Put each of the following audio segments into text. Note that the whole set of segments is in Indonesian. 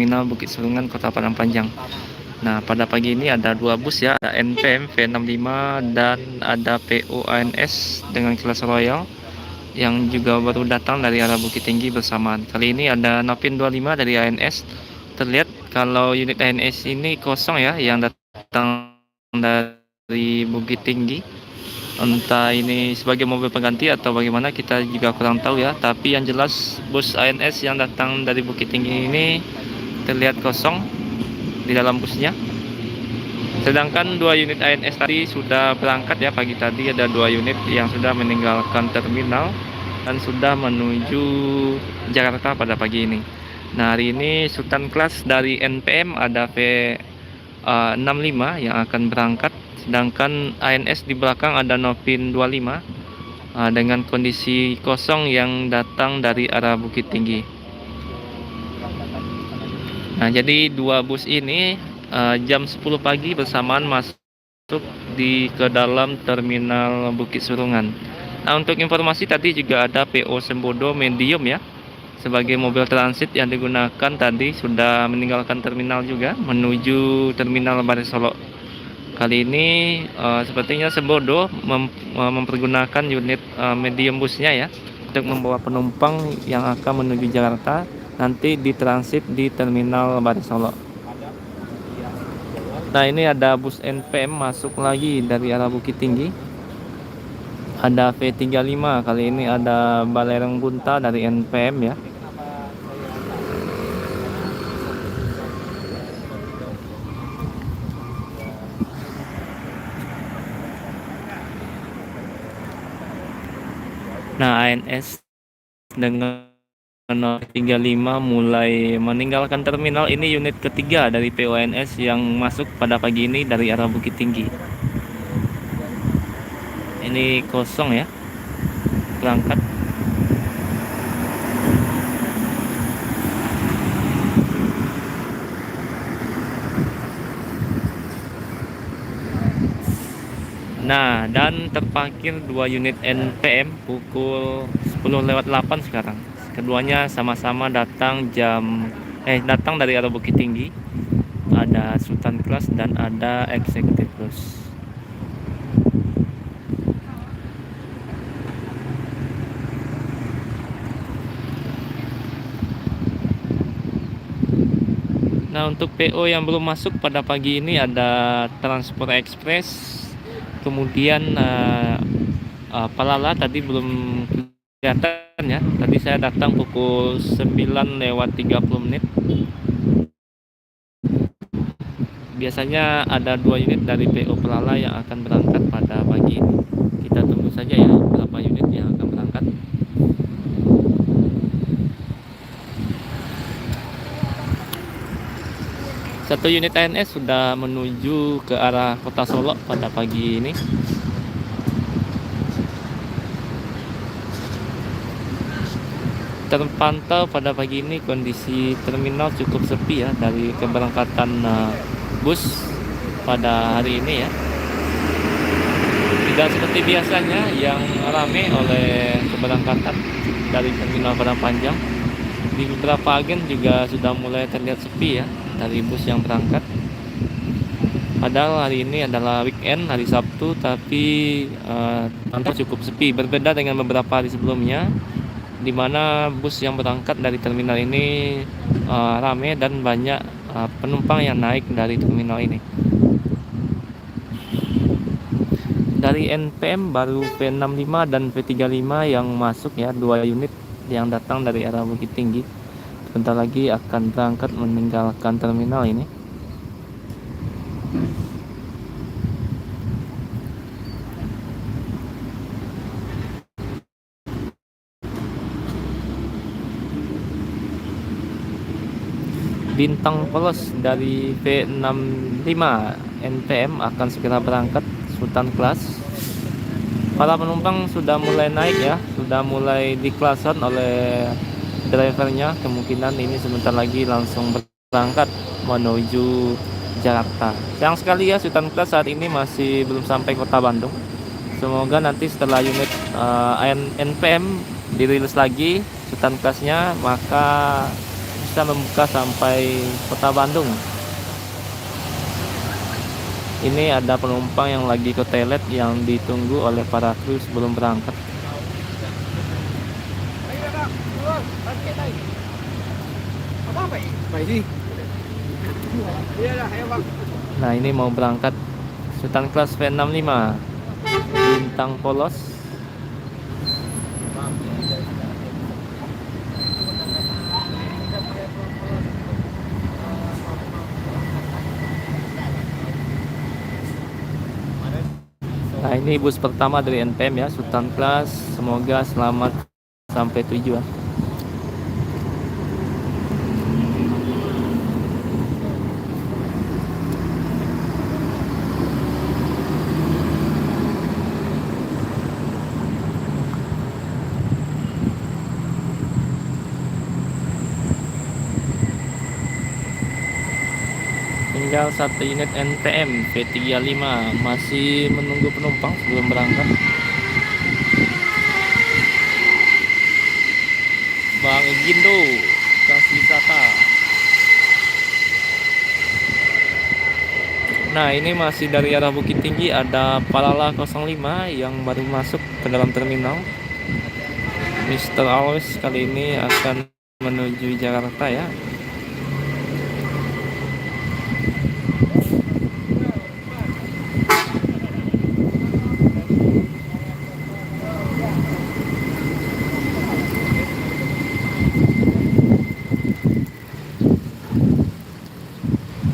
Terminal Bukit Serungan, Kota Padang Panjang. Nah, pada pagi ini ada 2 bus ya, ada NPM V65 dan ada PO ANS dengan kelas Royal yang juga baru datang dari arah Bukit Tinggi bersamaan. Kali ini ada Novin 25 dari ANS. Terlihat kalau unit ANS ini kosong ya, yang datang dari Bukit Tinggi. Entah ini sebagai mobil pengganti atau bagaimana, kita juga kurang tahu ya. Tapi yang jelas bus ANS yang datang dari Bukit Tinggi ini terlihat kosong di dalam busnya. Sedangkan 2 unit ANS tadi sudah berangkat ya, pagi tadi ada 2 unit yang sudah meninggalkan terminal dan sudah menuju Jakarta pada pagi ini. Nah, hari ini Sultan Class dari NPM ada V65 yang akan berangkat, sedangkan ANS di belakang ada Novin 25 dengan kondisi kosong yang datang dari arah Bukit Tinggi. Nah, jadi 2 bus ini jam 10 pagi bersamaan masuk ke dalam terminal Bukit Serungan. Nah, untuk informasi tadi juga ada PO Sembodo Medium ya, sebagai mobil transit yang digunakan tadi sudah meninggalkan terminal juga menuju terminal Baris Solo. Kali ini sepertinya Sembodo mempergunakan unit medium busnya ya untuk membawa penumpang yang akan menuju Jakarta, nanti ditransit di terminal Baris Solo. Nah, ini ada bus NPM masuk lagi dari arah Bukit Tinggi. Ada V35, kali ini ada Balereng Bunta dari NPM ya. Nah, ANS dengan 35 mulai meninggalkan terminal. Ini unit ketiga dari PONS yang masuk pada pagi ini dari arah Bukit Tinggi. Ini kosong ya, berangkat. Nah, dan terparkir 2 unit NPM pukul 10:08 sekarang. Keduanya sama-sama datang dari arah Bukit Tinggi. Ada Sultan Class dan ada Executive Plus. Nah, untuk PO yang belum masuk pada pagi ini ada Transport Express, kemudian Palala tadi belum kelihatan ya. Tadi saya datang pukul 9:30. Biasanya ada 2 unit dari PO Palala yang akan berangkat pada pagi ini. Kita tunggu saja ya berapa unit yang akan berangkat. Satu unit ANS sudah menuju ke arah Kota Solo pada pagi ini. Terpantau pada pagi ini kondisi terminal cukup sepi ya dari keberangkatan bus pada hari ini ya. Tidak seperti biasanya yang ramai oleh keberangkatan dari terminal Padang Panjang. Di beberapa agen juga sudah mulai terlihat sepi ya dari bus yang berangkat. Padahal hari ini adalah weekend, hari Sabtu, tapi terpantau cukup sepi. Berbeda dengan beberapa hari sebelumnya, di mana bus yang berangkat dari terminal ini ramai dan banyak penumpang yang naik dari terminal ini. Dari NPM baru V65 dan V35 yang masuk ya, 2 unit yang datang dari arah Bukit Tinggi. Sebentar lagi akan berangkat meninggalkan terminal ini. Bintang Polos dari V65 NPM akan segera berangkat Sultan Class. Para penumpang sudah mulai naik ya, sudah mulai diklason oleh drivernya. Kemungkinan ini sebentar lagi langsung berangkat menuju Jakarta. Sayang sekali ya, Sultan Class saat ini masih belum sampai kota Bandung. Semoga nanti setelah unit NPM dirilis lagi Sultan Class-nya, maka bisa membuka sampai kota Bandung. Ini ada penumpang yang lagi ke toilet yang ditunggu oleh para kru sebelum berangkat. Nah, ini mau berangkat Sultan Class V65 Bintang Polos. Nah, ini bus pertama dari NPM ya, Sultan Class. Semoga selamat sampai tujuan. Tinggal satu unit NPM V35 masih menunggu penumpang sebelum berangkat. Bang Gindo, Transwisata. Nah, ini masih dari arah Bukit Tinggi, ada Palala 05 yang baru masuk ke dalam terminal. Mr. Always kali ini akan menuju Jakarta ya.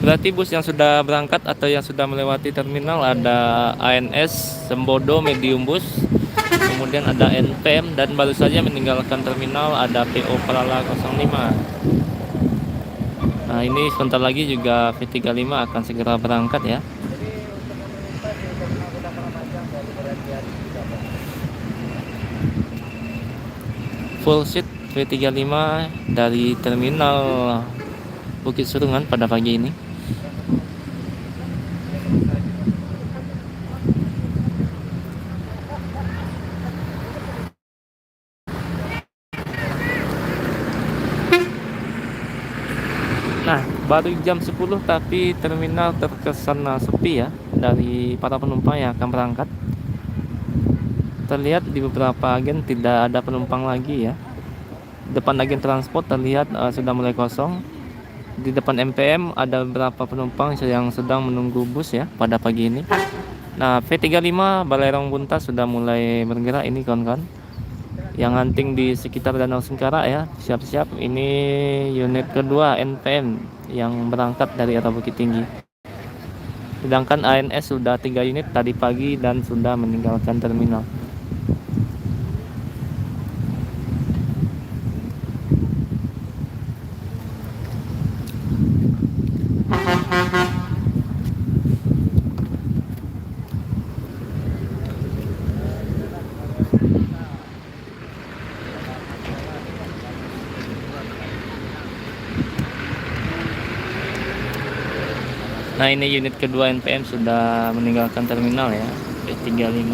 Berarti bus yang sudah berangkat atau yang sudah melewati terminal ada ANS Sembodo Medium Bus, kemudian ada NPM, dan baru saja meninggalkan terminal ada PO Palala 05. Nah, ini sebentar lagi juga V35 akan segera berangkat ya. Full seat V35 dari terminal Bukit Surungan pada pagi ini. Nah, baru jam 10 tapi terminal terkesan sepi ya dari para penumpang yang akan berangkat. Terlihat di beberapa agen tidak ada penumpang lagi ya. Depan agen transport terlihat sudah mulai kosong. Di depan MPM ada beberapa penumpang yang sedang menunggu bus ya pada pagi ini. Nah, V35 Balerong Buntas sudah mulai bergerak ini kawan-kawan. Yang hunting di sekitar Danau Singkara ya, siap-siap. Ini unit kedua NPM yang berangkat dari arah Bukit Tinggi. Sedangkan ANS sudah 3 unit tadi pagi dan sudah meninggalkan terminal. Nah, ini unit kedua NPM sudah meninggalkan terminal ya, V35.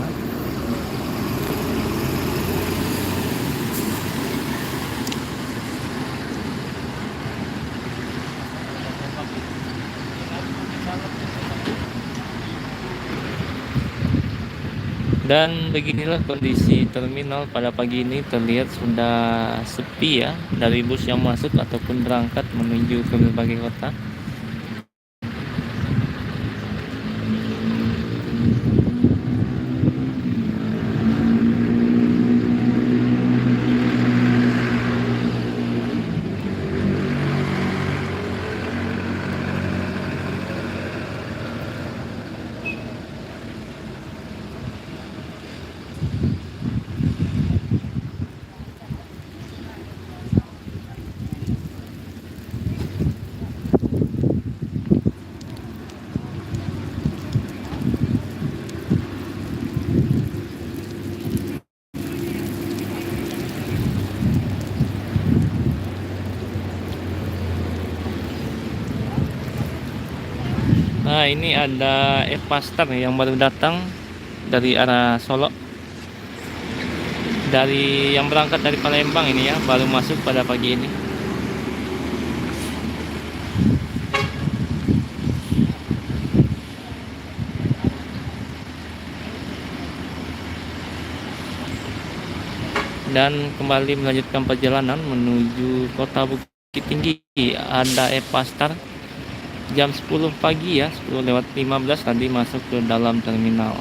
Dan beginilah kondisi terminal pada pagi ini, terlihat sudah sepi ya dari bus yang masuk ataupun berangkat menuju ke berbagai kota. Nah, ini ada Evaster yang baru datang dari arah Solo. Dari yang berangkat dari Palembang ini ya, baru masuk pada pagi ini. dan kembali melanjutkan perjalanan menuju kota Bukit Tinggi. Ada Epastar jam 10 pagi ya, 10:15 tadi masuk ke dalam terminal.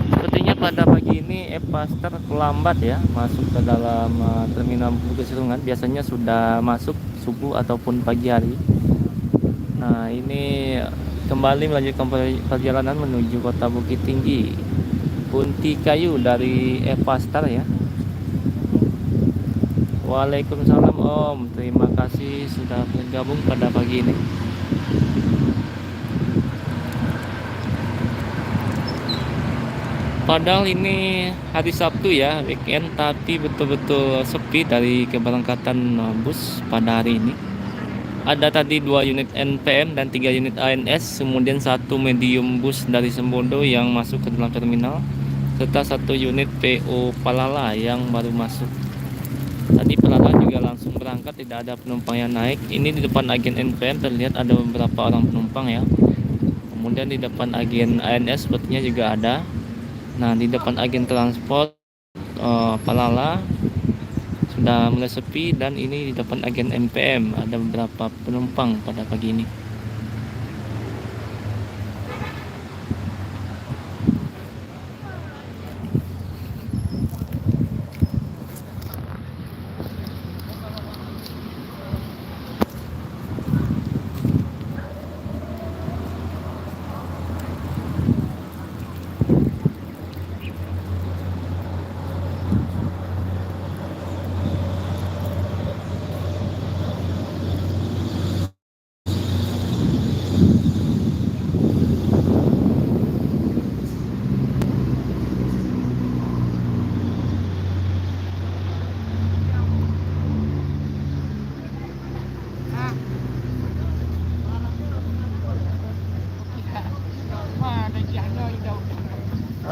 Sepertinya pada pagi ini Epastar lambat ya masuk ke dalam terminal Bukit Serungan. Biasanya sudah masuk subuh ataupun pagi hari. Nah, ini kembali melanjutkan perjalanan menuju kota Bukit Tinggi. Punti kayu dari Epastar ya. Waalaikumsalam Om, terima kasih sudah bergabung pada pagi ini. Padahal ini hari Sabtu ya, weekend, tapi betul-betul sepi dari keberangkatan bus pada hari ini. Ada tadi 2 unit NPM dan 3 unit ANS, kemudian 1 medium bus dari Sembodo yang masuk ke dalam terminal, serta 1 unit PO Palala yang baru masuk. Tadi Palala juga langsung berangkat, tidak ada penumpang yang naik. Ini di depan agen NPM terlihat ada beberapa orang penumpang ya. Kemudian di depan agen ANS sepertinya juga ada. Nah, di depan agen transport Palala sudah mulai sepi, dan ini di depan agen NPM ada beberapa penumpang pada pagi ini.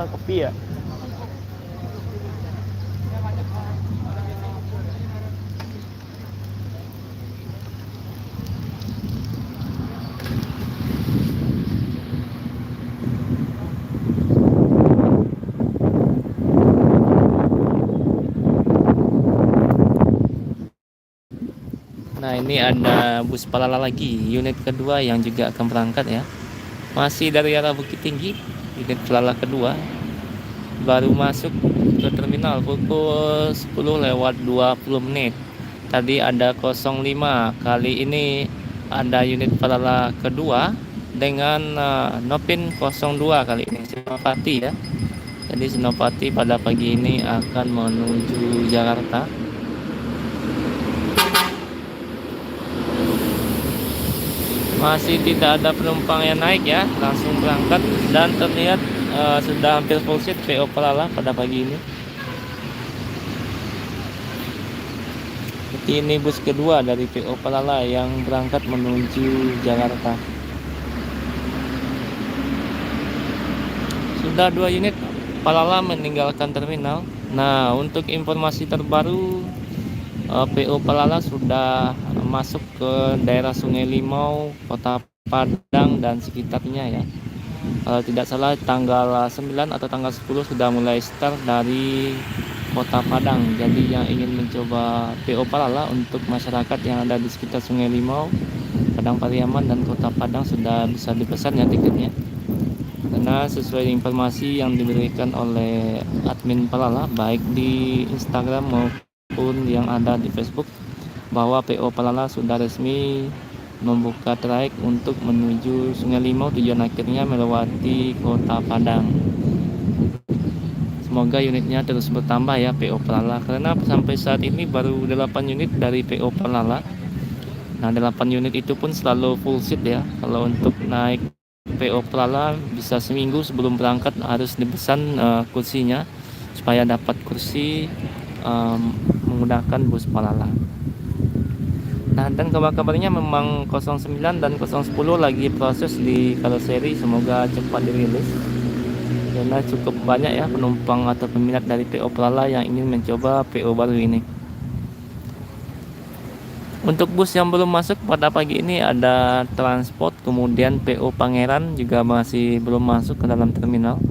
Kopi ya. Nah, ini ada bus Palala lagi, unit kedua yang juga akan berangkat ya. Masih dari arah Bukit Tinggi, unit Palala kedua baru masuk ke terminal pukul 10:20. Tadi ada 05, kali ini ada unit Palala kedua dengan Nopin 02 kali ini, Senopati ya. Jadi Senopati pada pagi ini akan menuju Jakarta. Masih tidak ada penumpang yang naik ya, langsung berangkat, dan terlihat sudah hampir full seat PO Palala pada pagi ini. Jadi ini bus kedua dari PO Palala yang berangkat menuju Jakarta. Sudah 2 unit Palala meninggalkan terminal. Nah, untuk informasi terbaru, PO Palala sudah masuk ke daerah Sungai Limau, Kota Padang dan sekitarnya ya. Kalau tidak salah tanggal 9 atau tanggal 10 sudah mulai start dari Kota Padang. Jadi yang ingin mencoba PO Palala, untuk masyarakat yang ada di sekitar Sungai Limau, Padang Pariaman dan Kota Padang sudah bisa dipesan ya tiketnya. Karena sesuai informasi yang diberikan oleh admin Palala baik di Instagram maupun yang ada di Facebook, bahwa PO Palala sudah resmi membuka trayek untuk menuju Sungai Limau, tujuan akhirnya melewati Kota Padang. semoga unitnya terus bertambah ya PO Pelala, karena sampai saat ini baru 8 unit dari PO Pelala. Nah 8 unit itu pun selalu full seat ya. Kalau untuk naik PO Pelala bisa seminggu sebelum berangkat harus dipesan kursinya supaya dapat kursi menggunakan bus Pelala. Nah dan kabar-kabarnya memang 09 dan 010 lagi proses di karoseri, semoga cepat dirilis karena cukup banyak ya penumpang atau peminat dari PO Pelala yang ingin mencoba PO baru ini. Untuk bus yang belum masuk pada pagi ini ada Transport, kemudian PO Pangeran juga masih belum masuk ke dalam terminal.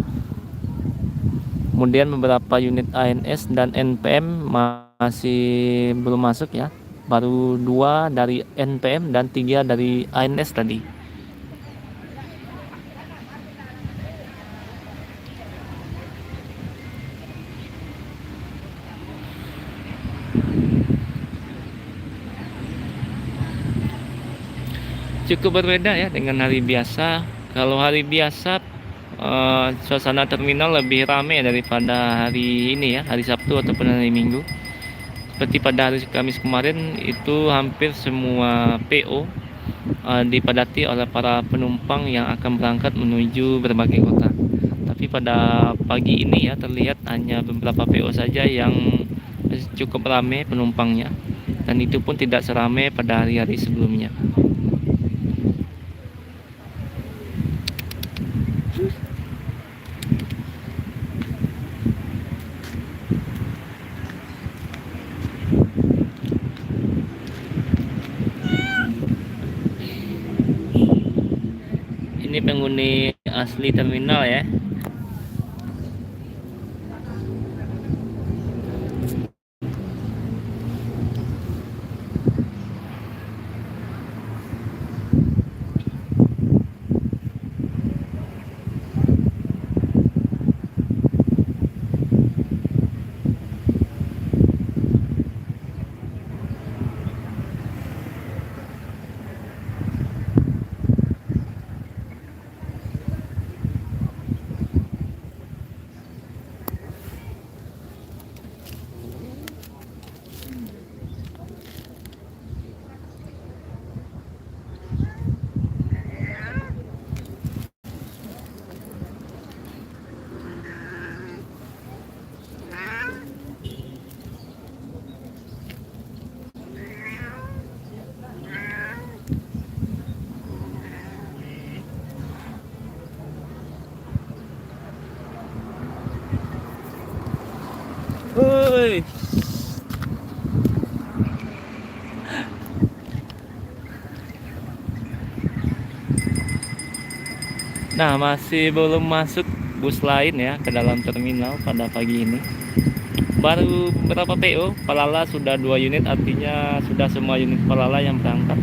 Kemudian beberapa unit ANS dan NPM masih belum masuk ya. Baru 2 dari NPM dan 3 dari ANS tadi. Cukup berbeda ya dengan hari biasa. Kalau hari biasa suasana terminal lebih ramai daripada hari ini ya, hari Sabtu ataupun hari Minggu. Seperti pada hari Kamis kemarin itu hampir semua PO dipadati oleh para penumpang yang akan berangkat menuju berbagai kota. Tapi pada pagi ini ya terlihat hanya beberapa PO saja yang cukup ramai penumpangnya, dan itu pun tidak seramai pada hari-hari sebelumnya. Ini penghuni asli terminal ya. Woi. Nah, masih belum masuk bus lain ya ke dalam terminal pada pagi ini. Baru berapa PO? Pelala sudah 2 unit, artinya sudah semua unit Pelala yang berangkat.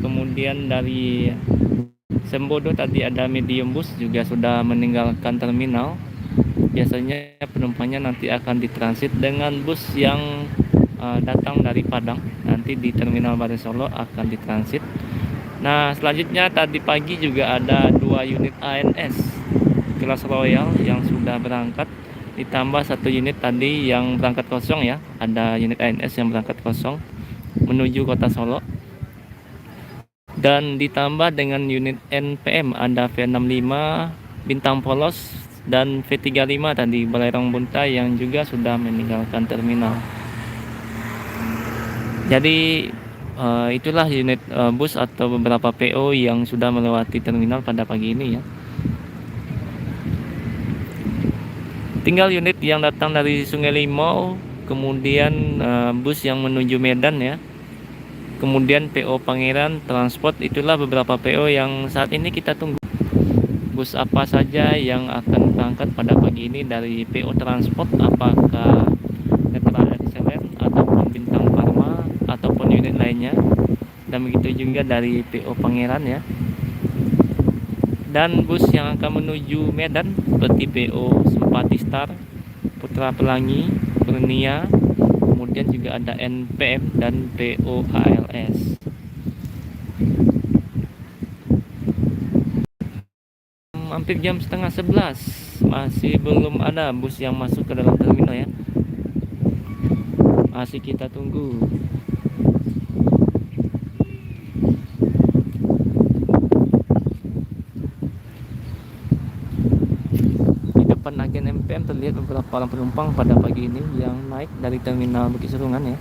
Kemudian dari Sembodo tadi ada medium bus juga sudah meninggalkan terminal. Biasanya penumpangnya nanti akan ditransit dengan bus yang datang dari Padang. Nanti di Terminal Baru Solo akan ditransit. Nah selanjutnya tadi pagi juga ada 2 unit ANS kelas Royal yang sudah berangkat, ditambah 1 unit tadi yang berangkat kosong ya. Ada unit ANS yang berangkat kosong menuju kota Solo, dan ditambah dengan unit NPM ada V65 Bintang Polos dan V35 tadi Balerong Buntai yang juga sudah meninggalkan terminal. Jadi itulah unit bus atau beberapa PO yang sudah melewati terminal pada pagi ini ya. Tinggal unit yang datang dari Sungai Limau, kemudian bus yang menuju Medan ya. Kemudian PO Pangeran, Transport, itulah beberapa PO yang saat ini kita tunggu. Bus apa saja yang akan berangkat pada pagi ini dari PO Transport, apakah Netra Excellent ataupun Bintang Pharma ataupun unit lainnya, dan begitu juga dari PO Pangeran ya. Dan bus yang akan menuju Medan seperti PO Simpati Star, Putra Pelangi, Kurnia, kemudian juga ada NPM dan PO ALS. hampir jam setengah 11 masih belum ada bus yang masuk ke dalam terminal ya. Masih kita tunggu. Di depan agen MPM terlihat beberapa orang penumpang pada pagi ini yang naik dari terminal Bukit Serungan ya.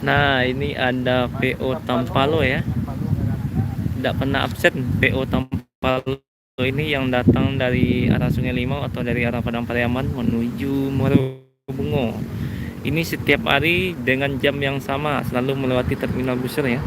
Nah, ini ada PO Tampalo ya. Tidak pernah absen PO Tampalo ini yang datang dari arah Sungai Limau atau dari arah Padang Pariaman menuju Marobungo. Ini setiap hari dengan jam yang sama selalu melewati terminal Busur ya.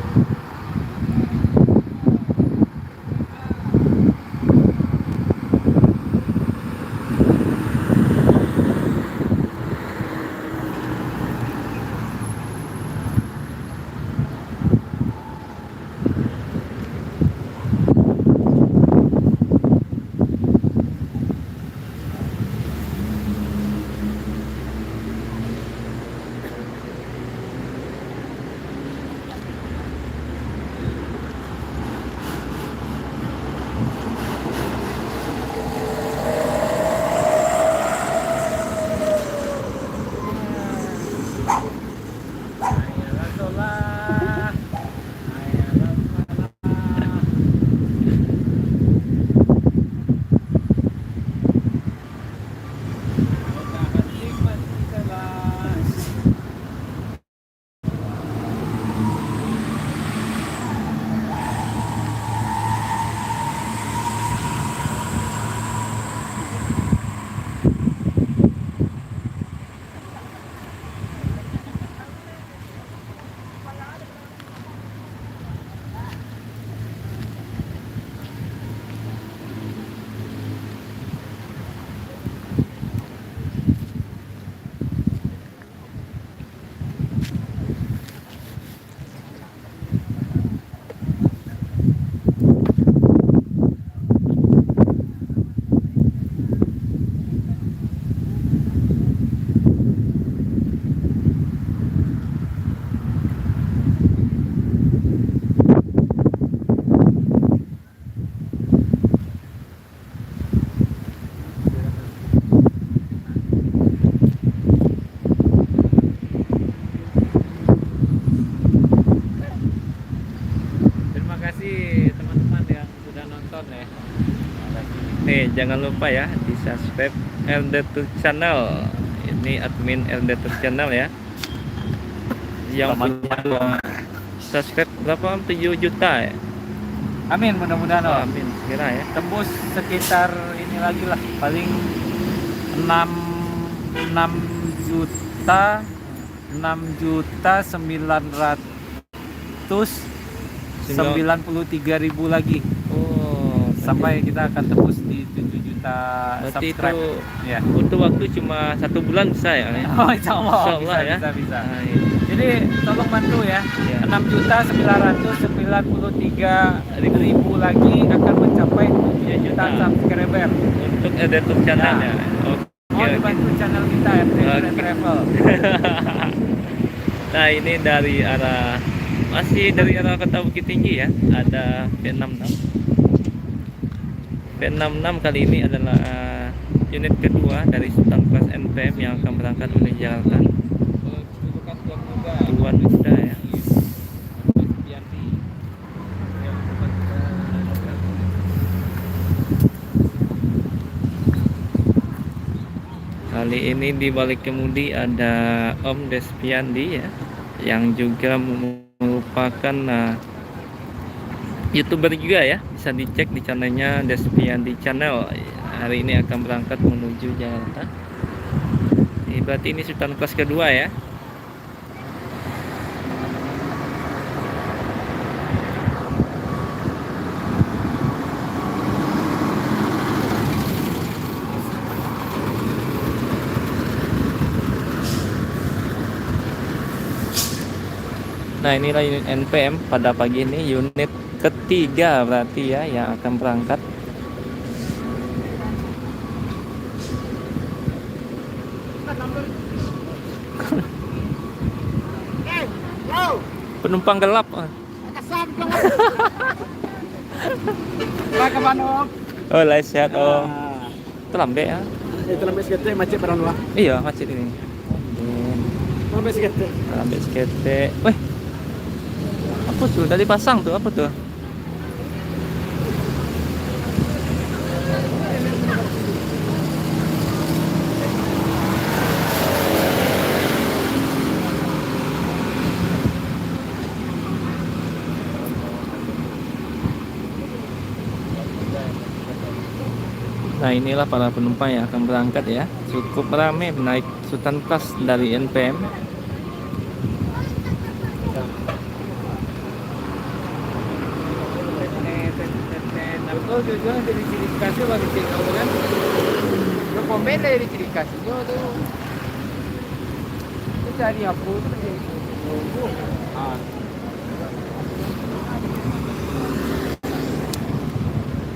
Jangan lupa ya di subscribe LD Channel. Ini admin LD Channel ya, yang punya subscribe berapa, 7 juta ya. Amin, mudah-mudahan. Amin, kira ya tembus sekitar ini lagi lah, paling 6 juta 993.000 lagi. Sampai kita akan tembus di 7 juta subscribe. Itu ya. Butuh waktu cuma 1 bulan bisa ya? Oh, insya Allah ya. Bisa. Nah, iya. Jadi tolong bantu ya. 6.993.000 lagi akan mencapai 7 juta subscriber untuk YouTube channelnya. Mau dibantu channel kita ya, Travel. Nah, ini dari arah Kota Bukit Tinggi ya, ada V66. V66 kali ini adalah unit kedua dari Sultan Class NPM yang akan berangkat menuju Jakarta. Tuan muda ya. Kali ini di balik kemudi ada Om Despiandi ya, yang juga merupakan YouTuber juga ya, bisa dicek di channelnya Despiandi Channel. Hari ini akan berangkat menuju Jakarta. Berarti ini Sultan kelas kedua ya. Nah, inilah unit NPM pada pagi ini, unit ketiga berarti ya yang akan berangkat. Penumpang gelap. Pak kemana Om? Oh, lah sehat Om. Terlambat ya? Terlambat sekete macet barang luar. Iya, macet ini. Terlambat sekete. Terlambat sekete. Weh, apa tuh? Tadi pasang tuh, apa tuh? Nah, inilah para penumpang yang akan berangkat ya. Cukup ramai naik Sultan Plus dari NPM. Betul, tujuan dari ciri kasih bagi ciri kan. Rekomend dari ciri kasihnya tuh. Itu cari apa tuh?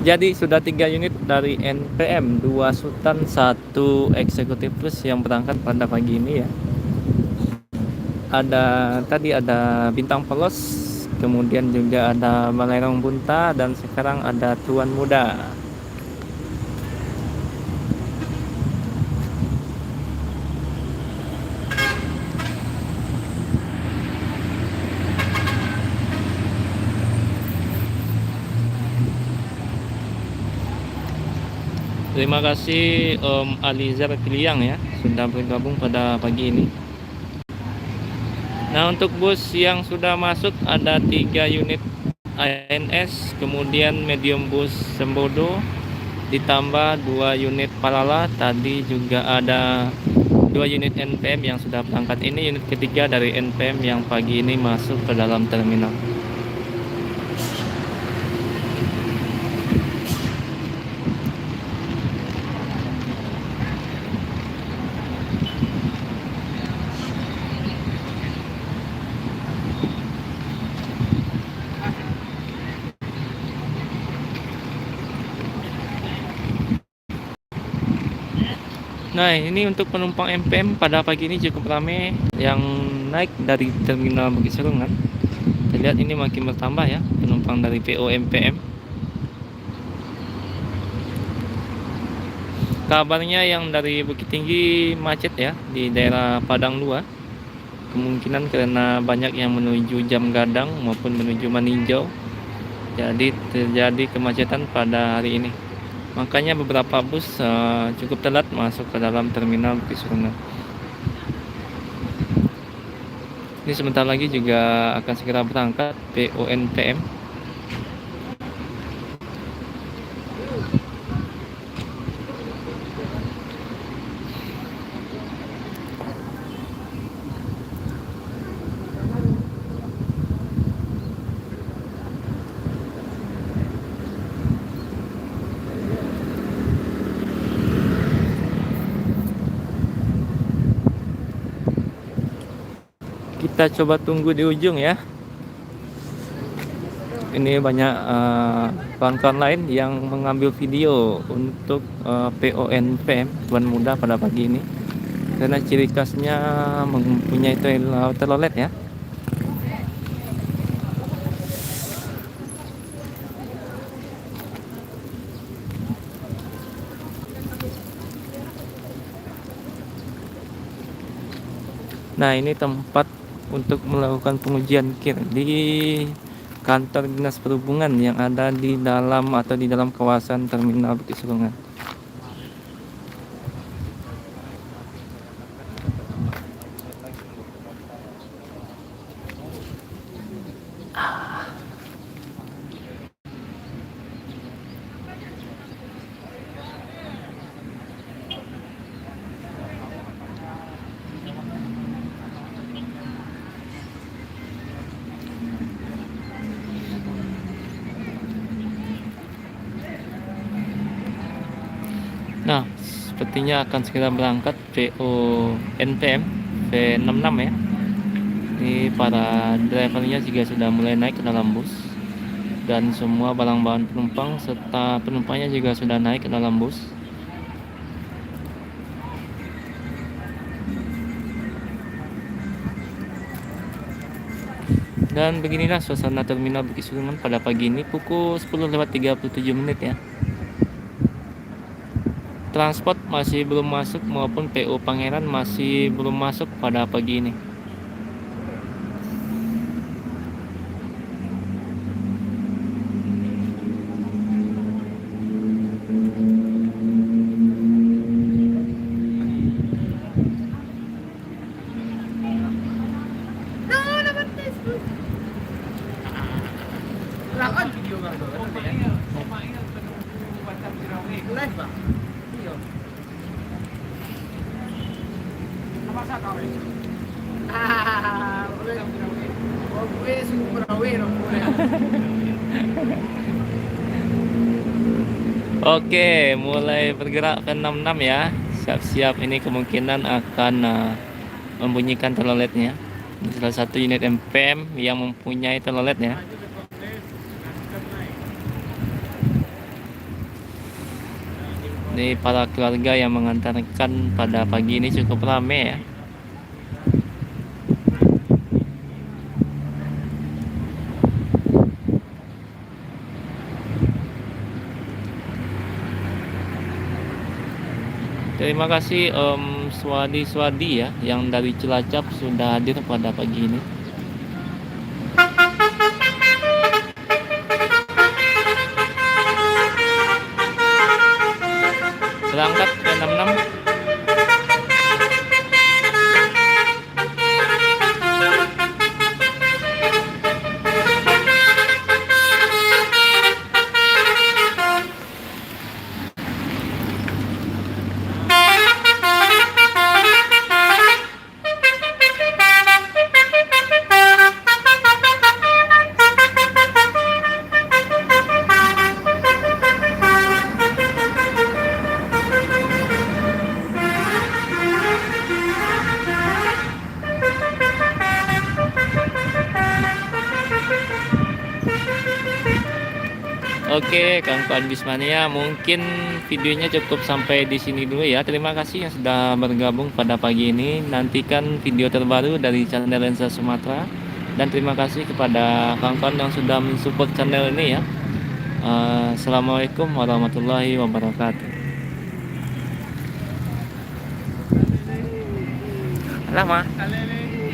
Jadi sudah 3 unit dari NPM, 2 Sultan, 1 Eksekutif Plus yang berangkat pada pagi ini ya. Tadi ada Bintang Polos, kemudian juga ada Balerong Bunta, dan sekarang ada Tuan Muda. Terima kasih Om Alizar Piliang ya sudah bergabung pada pagi ini. Nah, untuk bus yang sudah masuk ada 3 unit ANS, kemudian medium bus Sembodo, ditambah 2 unit Palala. Tadi juga ada 2 unit NPM yang sudah berangkat. Ini unit ketiga dari NPM yang pagi ini masuk ke dalam terminal. Nah, ini untuk penumpang NPM pada pagi ini cukup ramai yang naik dari terminal Bukit Serungan. Kita lihat ini makin bertambah ya penumpang dari PO NPM. Kabarnya yang dari Bukit Tinggi macet ya di daerah Padang 2. Kemungkinan karena banyak yang menuju Jam Gadang maupun menuju Maninjau. Jadi terjadi kemacetan pada hari ini. Makanya beberapa bus cukup telat masuk ke dalam terminal Bukit Serungan. Ini sebentar lagi juga akan segera berangkat PONPM. Kita coba tunggu di ujung ya. Ini banyak kawan-kawan lain yang mengambil video untuk PONPM Tuan Muda pada pagi ini, karena ciri khasnya mempunyai telolet ya. Nah, ini tempat untuk melakukan pengujian kir di kantor Dinas Perhubungan yang ada di dalam atau di dalam kawasan Terminal Bukit Serungan. sepertinya akan segera berangkat PO NPM V66 ya. Ini para drivernya juga sudah mulai naik ke dalam bus, dan semua barang bawaan penumpang serta penumpangnya juga sudah naik ke dalam bus. Dan beginilah suasana terminal Bukit Suringan pada pagi ini pukul 10:37 ya. Transport masih belum masuk maupun PO Pangeran masih belum masuk pada pagi ini. Lakon video ka to. Live ba? Iyo. Namasa ka rin. Oke, super aware Oke, mulai bergerak ke 66 ya. Siap-siap, ini kemungkinan akan membunyikan teloletnya. Ini salah satu unit MPM yang mempunyai teloletnya. Ini para keluarga yang mengantarkan pada pagi ini cukup ramai ya. Terima kasih Om Swadi ya, yang dari Cilacap sudah hadir pada pagi ini. Berangkat ke 66. Oke, kawan-kawan Bismania, mungkin videonya cukup sampai di sini dulu ya. Terima kasih yang sudah bergabung pada pagi ini. Nantikan video terbaru dari channel Lensa Sumatera. Dan terima kasih kepada kawan-kawan yang sudah mensupport channel ini ya. Assalamualaikum warahmatullahi wabarakatuh. Lama.